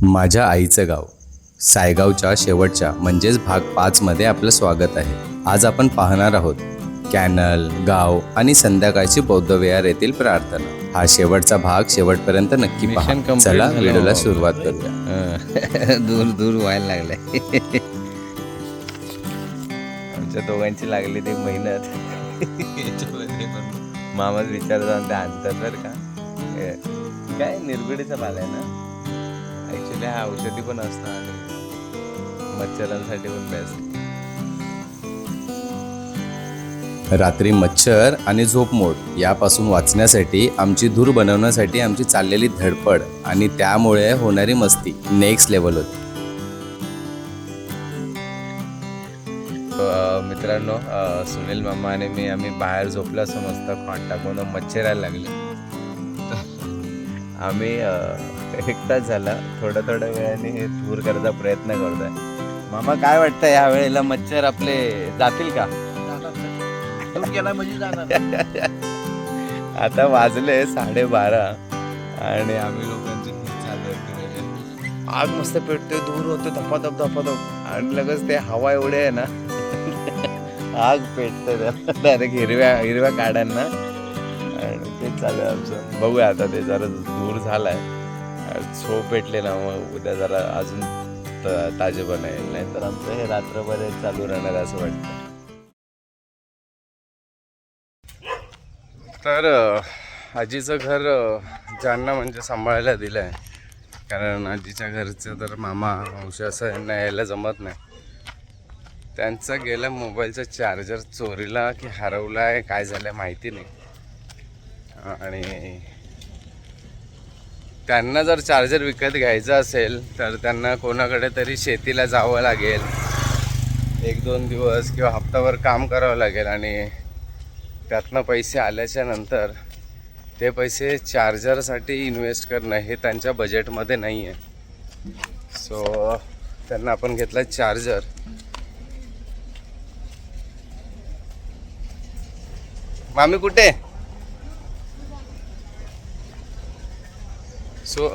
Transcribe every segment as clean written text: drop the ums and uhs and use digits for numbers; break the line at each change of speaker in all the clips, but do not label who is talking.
माझ्या आईचं गाव सायगावच्या शेवटच्या म्हणजेच भाग 5 मध्ये आपलं स्वागत आहे. आज आपण पाहणार आहोत कॅनल, गाव आणि संध्याकाळची बौद्ध विहार येथील प्रार्थना. हा शेवटचा भाग शेवटपर्यंत नक्की पहा. चला व्हिडिओला सुरुवात करूया.
दूर दूर व्हायला लागलाय. आमच्या दोघांची लागली ती मेहनत. याच्यामध्ये पण मामाच विचारतात ते आणतात बरं का. काय निर्बिडीचा भाग आहे ना ॲक्च्युली. हा औषधी पण असतं आणि मच्छरांसाठी पण बेस्ट.
रात्री मच्छर आणि झोपमोड यापासून वाचण्यासाठी, आमची धूर बनवण्यासाठी आमची चाललेली धडपड आणि त्यामुळे होणारी मस्ती नेक्स्ट लेवल होती.
मित्रांनो, सुनील मामा आणि मी आम्ही बाहेर झोपला समजता खॉट टाकून मच्छर यायला लागले. आम्ही एक तास झाला थोड्या वेळाने हे दूर करायचा प्रयत्न करतोय. मामा काय वाटतं या वेळेला मच्छर आपले जातील का? आता वाजले 12:30 आणि आम्ही लोकांची चालू आहे. आग मस्त पेटते, दूर होते धपाधप आणि लगेच ते हवा एवढे आहे ना आग पेटते डायरेक्ट हिरव्या काड्यांना. आणि ते चालू आहे आमचं. बघूया आता ते जरा दूर झालाय, झोप पेटले ना मग उद्या जरा अजून ताजेपणा येईल. नाही तर आमचं हे रात्रभर चालू राहणार असं वाटतं. तर आजीचं घर ज्यांना म्हणजे सांभाळायला दिलं आहे, कारण आजीच्या घरचं तर मामा मावशी असं यांना यायला जमत नाही. त्यांचा गेला मोबाईलचा चार्जर चोरीला की हरवला आहे, काय झालं माहिती नाही. आणि त्यांना जर चार्जर विकत घ्यायचा असेल तर त्यांना कोणाकडे तरी शेतीला जावं लागेल, 1-2 दिवस किंवा हप्ताभर काम करावं लागेल. आणि त्यातनं पैसे आल्याच्या नंतर ते पैसे चार्जरसाठी इन्व्हेस्ट करणं हे त्यांच्या बजेटमध्ये नाही आहे. सो त्यांना आपण घेतला चार्जर. मामी कुठे? सो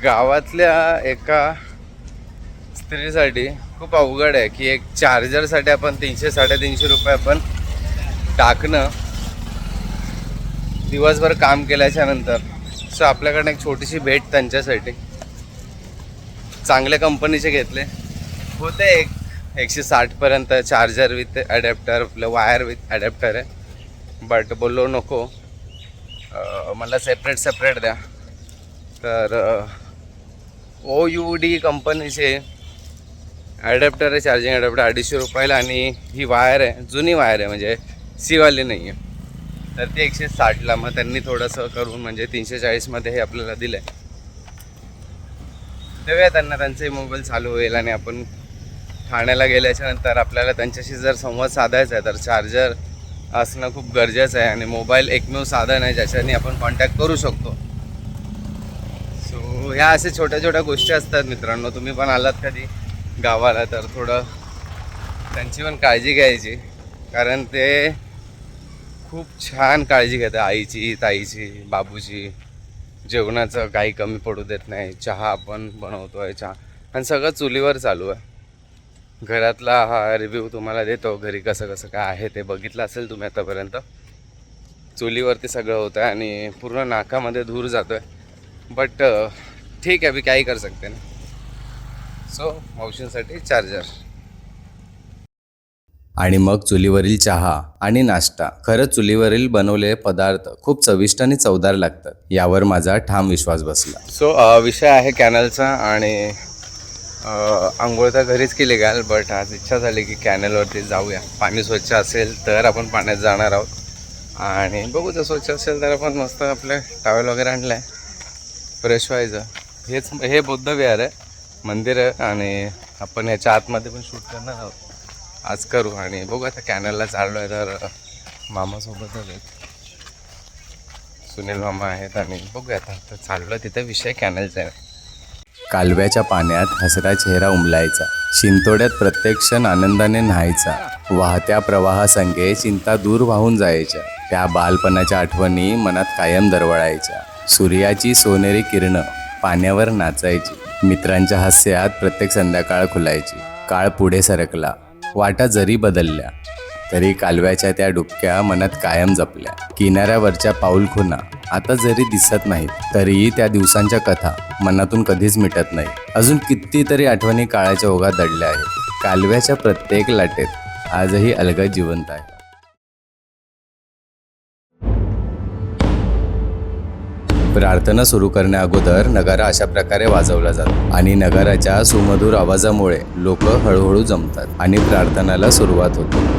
गावातल्या एका स्त्रीसाठी खूप अवघड आहे की एक चार्जरसाठी आपण 300-350 रुपये आपण टाकणं दिवसभर काम केल्याच्या नंतर. सो आपल्याकडनं एक छोटीशी भेट त्यांच्यासाठी. चांगल्या कंपनीचे घेतले होते, 160 पर्यंत चार्जर विथ ॲडॅप्टर, आपलं वायर विथ ॲडॅप्टर आहे. बट बोललो नको, मला सेपरेट द्या. तर OUD कंपनीचे ॲडॅप्टर आहे, चार्जिंग ॲडॅप्टर 250 रुपयाला. आणि ही वायर आहे, जुनी वायर आहे, म्हणजे सीवाली नाही आहे. तर ती 160ला. मग त्यांनी थोडंसं करून म्हणजे 340मध्ये हे आपल्याला दिलं आहे. तेव्हा त्यांना त्यांचे मोबाईल चालू होईल. आणि आपण ठाण्याला गेल्याच्या नंतर आपल्याला त्यांच्याशी जर संवाद साधायचा आहे तर चार्जर असणं खूप गरजेचं आहे. आणि मोबाईल एकमेव साधन आहे ज्याच्याने आपण कॉन्टॅक्ट करू शकतो. सो ह्या असे छोट्या गोष्टी असतात मित्रांनो. तुम्ही पण आलात कधी गावाला तर थोडं त्यांची पण काळजी घ्यायची, कारण ते खूप छान काळजी घेतात आईची, ताईची, बाबूची. जेवणाचं काही कमी पडू देत नाही. चहा आपण बनवतो आहे, चहा आणि सगळं चुलीवर चालू आहे. घरातला हा रिव्ह्यू तुम्हाला देतो, घरी कसं काय आहे ते बघितलं असेल तुम्ही आतापर्यंत. चुलीवरती सगळं होतं आहे आणि पूर्ण नाकामध्ये धूर जातो आहे. बट ठीक आहे, अभी काही करू शकते ना. सो मावशींसाठी चार्जर.
आणि मग चुलीवरील चहा आणि नाश्ता. खरंच चुलीवरील बनवलेले पदार्थ खूप चविष्ट आणि चवदार लागतात, यावर माझा ठाम विश्वास बसला.
सो विषय आहे कॅनलचा. आणि आंघोळ तर घरीच केली घाल, बट आज इच्छा झाली की कॅनलवरती जाऊया. पाणी स्वच्छ असेल तर आपण पाण्यात जाणार आहोत. आणि बघू जर स्वच्छ असेल तर आपण मस्त आपलं टॉवेल वगैरे आणलं आहे, फ्रेश व्हायचं. हे बौद्ध विहार आहे, मंदिर आहे. आणि आपण ह्याच्या आतमध्ये पण शूट करणार आहोत, आज करू. आणि बघू आता कॅनलला चाललो आहे तर मामासोबतच आहेत, सुनील मामा आहेत. आणि बघूया आता चाललो तिथे. विषय कॅनलचा आहे.
कालव्याच्या पाण्यात हसरा चेहरा उमलायचा, शिंतोड्यात प्रत्येक क्षण आनंदाने न्हायचा. वाहत्या प्रवाहासंगे चिंता दूर वाहून जायच्या. त्या बालपणाच्या आठवणी मनात कायम दरवळायच्या. सूर्याची सोनेरी किरणं पाण्यावर नाचायची. मित्रांच्या हास्यात प्रत्येक संध्याकाळ खुलायची. काळ पुढे सरकला, वाटा जरी बदलल्या तरी कालव्याच्या त्या डुबक्या मनात कायम जपल्या. किनाऱ्यावरच्या पाऊलखुणा आता जरी दिसत नाहीत तरीही त्या दिवसांच्या कथा मनातून कधीच मिटत नाही. अजून कितीतरी आठवणी काळाच्या ओघात दडल्या आहेत. कालव्याच्या प्रत्येक लाटेत आजही अलगद जिवंत आहे. प्रार्थना सुरू करण्या अगोदर नगारा अशा प्रकारे वाजवला जातो आणि नगाराच्या सुमधुर आवाजामुळे लोक हळूहळू जमतात आणि प्रार्थनाला सुरुवात होते.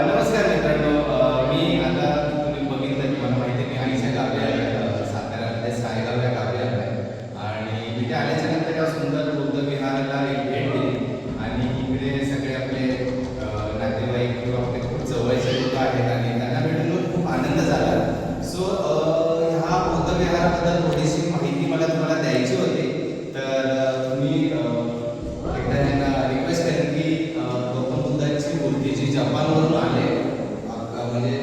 नमस्कार मित्रांनो, मी आता तुम्ही बघितलं की मला माहिती आहे मी आईच्या गावी आहे, साताऱ्यामध्ये सायगाव या गावी आहे आणि इथे आल्याच्या नंतर या सुंदर बुद्ध विहाराला एक भेट दिली आणि इकडे सगळे आपले नातेवाईक किंवा आपले खूप जवळचे लोक आहेत आणि त्यांना भेटून खूप आनंद झाला. सो ह्या बुद्ध विहाराबद्दल थोडीशी माहिती मला तुम्हाला द्यायची होती. तर मी एकदा त्यांना रिक्वेस्ट करेन की गौतम बुद्धांची मूर्ती जी जपानवरून आले, म्हणजे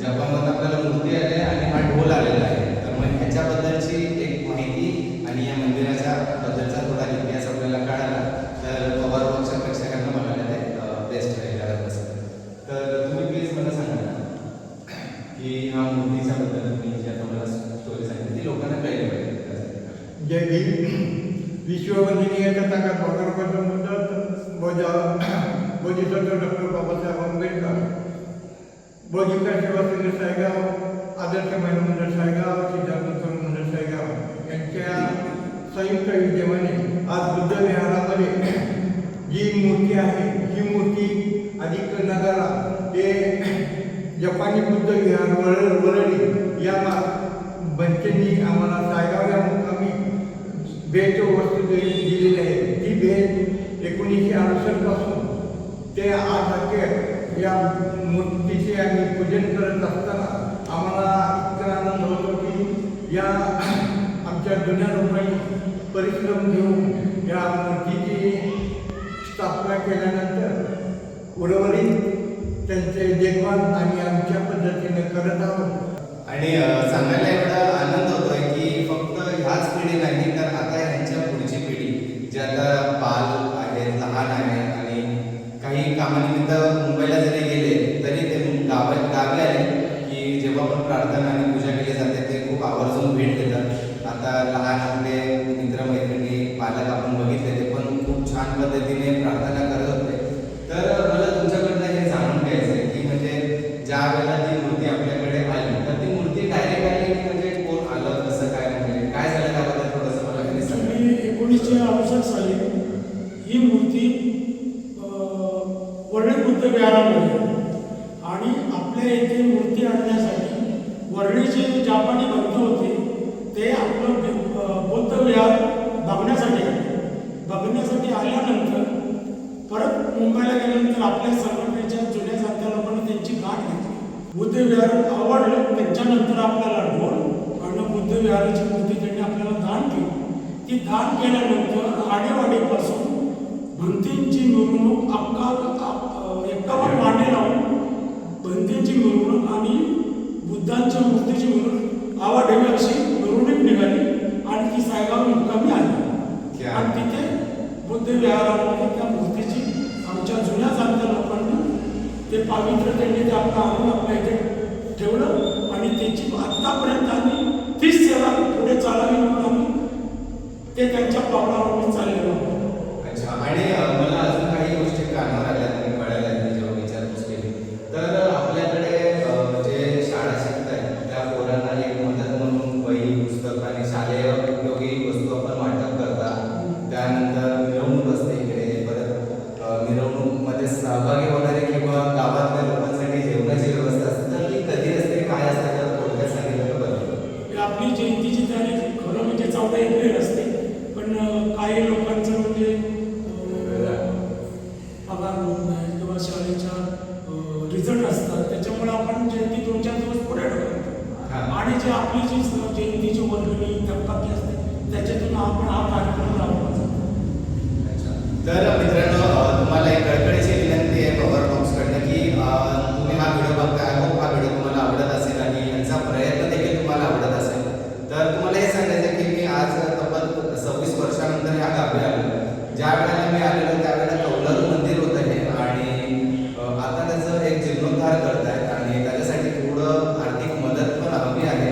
जपानमधून आपल्याला मूर्ती आली आणि हा ढोल आलेला आहे, तर मग ह्याच्याबद्दलची एक माहिती आणि या मंदिराच्या बद्दलचा थोडा इतिहास आपल्याला कळाला तर पवार पक्ष प्रेक्षकांना बघायला ते बेस्ट राहील असं. तर तुम्ही प्लीज मला सांगा की ह्या मूर्तीच्या बद्दल तुम्ही जी आता मला स्टोरी सांगितली ती लोकांना कळली पाहिजे.
जे विश्ववंदनीय कथाकार भगवान मुद्दा बोधिसत्व डॉक्टर बाबासाहेब आंबेडकर, बोधिकार सेवा केंद्र सायगाव, आदर्श महिला मंडळ सायगाव, सिद्धार्थ तरुण मंडळ सायगाव यांच्या संयुक्त विद्यमाने आज बुद्ध विहारामध्ये जी मूर्ती आहे ही मूर्ती अधिक नगारा हे जपानी बुद्ध विहार वरळी या बंचनी आम्हाला सायगाव या मुक्कामी भेट वस्तू दिलेली आहे. ती भेट 1968 पासून ते आज अखेर या मूर्तीचे आम्ही पूजन करत असताना आम्हाला इतका आनंद होतो की या आमच्या जुन्या लोकांनी परिश्रम घेऊन या मूर्तीची स्थापना केल्यानंतर उर्वरित त्यांचे देखभाल आणि आमच्या पद्धतीने करत आहोत.
आणि सांगायला एवढा आनंद होतोय की फक्त ह्याच पिढी नाही तर आता ह्यांच्या पुढची पिढी जी आता बाल आहेत, लहान आहेत आणि काही कामानिमित्त मुंबईला जरी गेले तरी ते गावी आले की जेव्हा पण प्रार्थना आणि पूजा केली जाते ते खूप आवर्जून भेट देतात. आता लहान आपले मित्रमैत्रिणी पालक आपण बघितले ते पण खूप छान पद्धतीने प्रार्थना करत होते. तर मला तुमच्याकडनं हे जाणून घ्यायचं आहे की म्हणजे ज्या वेळेला ती मूर्ती आपल्याकडे आली तर ती मूर्ती डायरेक्ट आली की म्हणजे कोण आलं कसं काय म्हणजे काय झालं त्याबद्दल थोडंसं मला कधी सांगा.
1968 साली ही मूर्ती वरळी बुद्ध विहारामध्ये आणि आपल्या येथे मूर्ती आणण्यासाठी वरळीचे जापानी भक्त होते त्याच्यानंतर आपल्या संघटनेच्या जुन्या जात्या लोकांनी त्यांची गाठ घेतली. बुद्धविहार आवडलं, त्याच्यानंतर आपल्याला ढोल आणि बुद्धविहाराची मूर्ती त्यांनी आपल्याला दान केली. ती दान केल्यानंतर आडेवाडीपासून भंतींची मिरवणूक एक्कावर मांडे लावून भंतींची मिरवणूक आणि बुद्धांच्या मूर्तीची मिरवणूक आवाढव्य अशी मिरवणूक निघाली आणि ती सायगाव मुक्कामी आली. आणि तिथे बुद्ध विहारामध्ये त्या मूर्तीची आमच्या जुन्या जाणत्या लोकांनी ते पावित्र्य त्यांनी ते आपलं आणून आपल्या इथे ठेवलं आणि त्याची आत्तापर्यंत आम्ही 30 सेवा पुढे चालावी म्हणून आम्ही ते त्यांच्या पावलावर चाललेलो आहोत.
अच्छा. आणि मला अजून काही गोष्टी कानावर आल्या आणि कळायला लागल्या जेव्हा विचारपूस केली. तर आपल्याकडे जे शाळा शिकतायत त्या पोरांना एक मदत म्हणून वही, पुस्तक आणि शालेय उपयोगी वस्तू आपण वाटप करता. त्यानंतर मिरवणूक असते इकडे. परत मिरवणूकमध्ये सहभागी होणारे किंवा गावातल्या लोकांसाठी जेवणाची व्यवस्था असते. तर ती कधी असते, काय असते, तर थोडक्यात सांगितलं बरं.
आपली जयंतीची तारीख खरं म्हणजे 14 एप्रिल असते, पण काही लोकांचं म्हणजे पगार होत नाही किंवा शाळेच्या रिझल्ट असतात, त्याच्यामुळे आपण जयंती 2-4 दिवस पुढे ढकलतो. आणि जे आपली जी जयंतीची वर्गणी धक्काकी असते त्याच्यातून आपण हा कार्यक्रम राबवला जातो.
तर मित्रांनो, तुम्हाला एक कळकळीची विनंती आहे पॉवर बॉक्सकडनं की तुम्ही हा व्हिडिओ बघताय. हा व्हिडिओ तुम्हाला आवडत असेल आणि यांचा प्रयत्न देखील तुम्हाला आवडत असेल तर तुम्हाला हे सांगायचं की मी आज तब्बल 26 वर्षानंतर ह्या गावी आलो. ज्या वेळेला मी आलेलो त्यावेळेला कौलारू मंदिर होतं हे आणि आता त्याचं एक जीर्णोद्धार करत आहेत आणि त्याच्यासाठी थोडं आर्थिक मदत पण हवी आहे.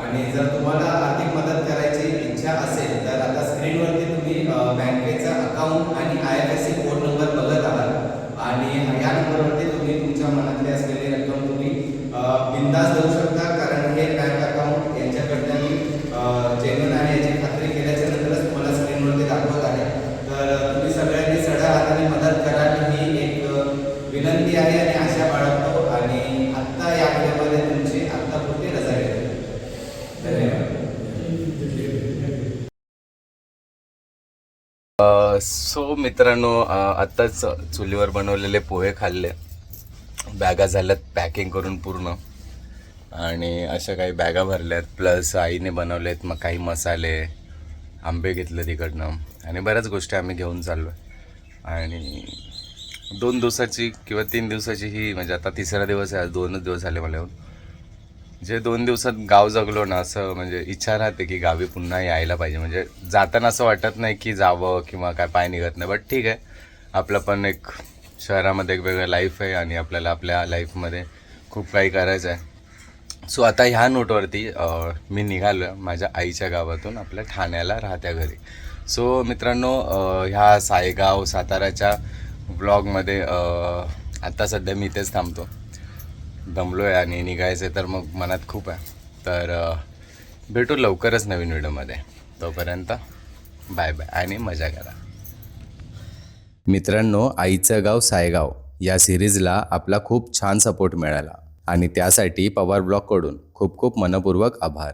आणि जर तुम्हाला आर्थिक मदत करायची इच्छा असेल तर आता स्क्रीनवरती तुम्ही बँकेचा अकाउंट आणि IFSC कोड नंबर बघत आहात आणि या नंबरवरती तुम्ही तुमच्या मनातली असलेली रक्कम तुम्ही बिंदास देऊ शकता. कारण हे बँक अकाउंट यांच्याकडनं मी जेन्युइन आहे याची खात्री केल्याच्या नंतरच तुम्हाला स्क्रीनवरती दाखवत आहे. तर तुम्ही सगळ्यांनी सढळ हाताने मदत कराल ही एक विनंती आहे आणि आशा बाळगतो. आणि आत्ता या व्हिडिओमध्ये तुमची आत्तापुरती रजा घेतो. धन्यवाद. सो मित्रांनो, आत्ताच चुलीवर बनवलेले पोहे खाल्ले. बॅगा झाल्यात पॅकिंग करून पूर्ण आणि अशा काही बॅगा भरल्यात. प्लस आईने बनवलेत मग काही मसाले, आंबे घेतले तिकडनं आणि बऱ्याच गोष्टी आम्ही घेऊन चाललो आहे. आणि 2 दिवसाची किंवा 3 दिवसाची ही म्हणजे आता 3रा दिवस आहे. आज 2च दिवस झाले मला येऊन. जे 2 दिवसात गाव जगलो ना, असं म्हणजे इच्छा राहते की गावी पुन्हा यायला पाहिजे. म्हणजे जाताना असं वाटत नाही की जावं किंवा काय पाय निघत नाही. बट ठीक आहे, आपलं पण एक शहरामध्ये एक वेगळं लाईफ आहे आणि आपल्याला आपल्या लाईफमध्ये खूप काही करायचं आहे. सो आता ह्या नोटवरती मी निघालो आहे माझ्या आईच्या गावातून आपल्या ठाण्याला राहत्या घरी. सो मित्रांनो, ह्या सायगाव साताऱ्याच्या व्लॉगमध्ये आत्ता सध्या मी इथेच थांबतो. दमलो आहे आणि निघायचं आहे तर मग मनात खूप आहे. तर भेटू लवकरच नवीन व्हिडिओमध्ये. तोपर्यंत बाय बाय आणि मजा करा. मित्रांनो, आईचं गाव सायगाव या सिरीजला आपला खूप छान सपोर्ट मिळाला आणि त्यासाठी पवार ब्लॉगकडून खूप खूप मनपूर्वक आभार.